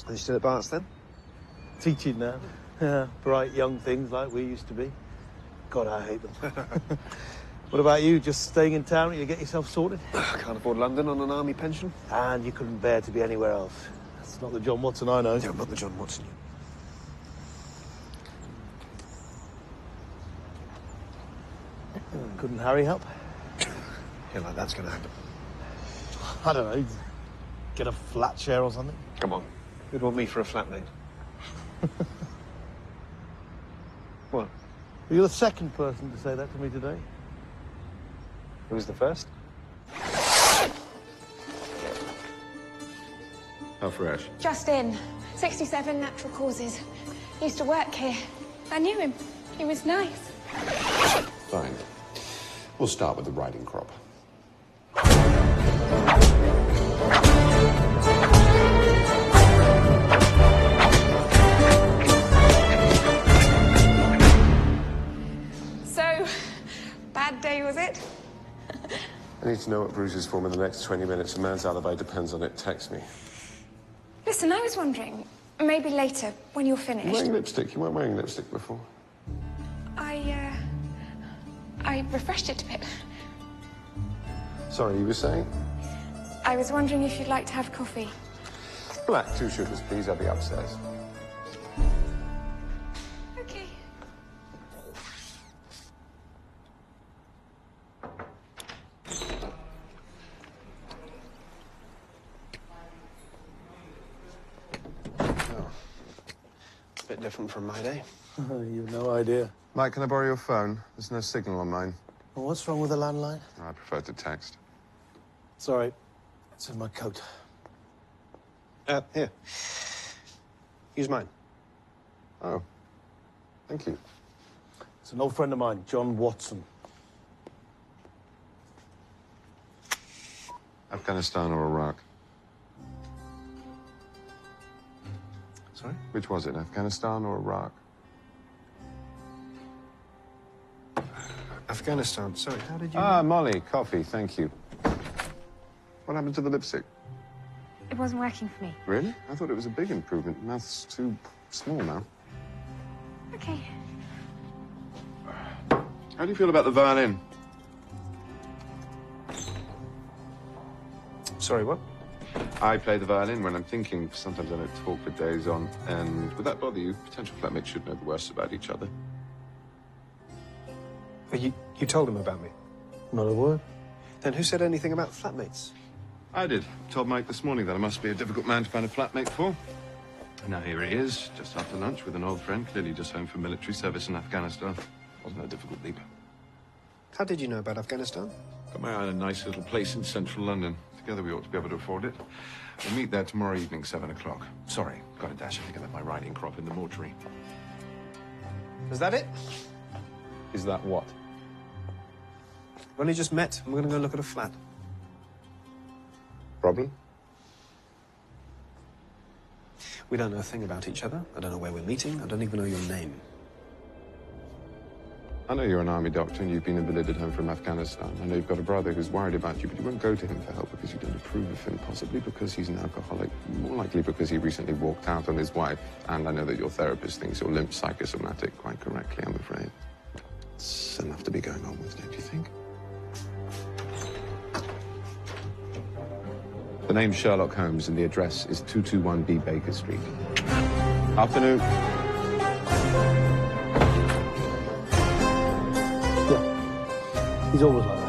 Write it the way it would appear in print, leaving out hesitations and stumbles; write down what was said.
Are you still at Bart's then? Teaching now. Yeah, bright young things like we used to be. God, I hate them. What about you? Just staying in town till you get yourself sorted? I can't afford London on an army pension. And you couldn't bear to be anywhere else. That's not the John Watson I know. No, not the John Watson. Couldn't Harry help? Yeah, like that's gonna happen. I don't know. Get a flat share or something? Come on. You'd want me for a flatmate. What? You're the second person to say that to me today. Who was the first? How fresh? Just in. 67 natural causes. Used to work here. I knew him. He was nice. Fine. We'll start with the riding crop. So, bad day was it? I need to know what Bruce's form in the next 20 minutes. A man's alibi depends on it. Text me. Listen, I was wondering, maybe later, when you're You're finished. wearing lipstick. You weren't wearing lipstick before. I refreshed it a bit. Sorry, you were saying? I was wondering if you'd like to have coffee. Black, 2 sugars, please. I'll be upstairs. Okay. Oh. A bit different from my day. You've no idea. Mike, can I borrow your phone? There's no signal on mine. Well, what's wrong with the landline? I prefer to text. Sorry. It's in my coat. Here. Use mine. Oh. Thank you. It's an old friend of mine, John Watson. Afghanistan or Iraq? Sorry? Which was it, Afghanistan or Iraq? Afghanistan. Sorry, how did you... Ah, Molly, coffee, thank you. What happened to the lipstick? It wasn't working for me. Really? I thought it was a big improvement. Mouth's too small now. Okay. How do you feel about the violin? Sorry, what? I play the violin when I'm thinking. Sometimes I don't talk for days on. And would that bother you? Potential flatmates should know the worst about each other. Well, you told him about me. Not a word. Then who said anything about flatmates? I did. Told Mike this morning that I must be a difficult man to find a flatmate for. And now here he is, just after lunch with an old friend, clearly just home from military service in Afghanistan. Wasn't a difficult leap. How did you know about Afghanistan? Got my eye on a nice little place in central London. Together we ought to be able to afford it. We'll meet there tomorrow evening, 7 o'clock. Sorry, got a dash. I think I left my riding crop in the mortuary. Is that it? Is that what? We've only just met, and we're going to go look at a flat. Problem? We don't know a thing about each other. I don't know where we're meeting. I don't even know your name. I know you're an army doctor and you've been invalided home from Afghanistan. I know you've got a brother who's worried about you, but you won't go to him for help because you don't approve of him, possibly because he's an alcoholic, more likely because he recently walked out on his wife. And I know that your therapist thinks you're limp psychosomatic, quite correctly, I'm afraid. It's enough to be going on with, don't you think? The name's Sherlock Holmes and the address is 221B Baker Street. Afternoon. Yeah. He's always like that.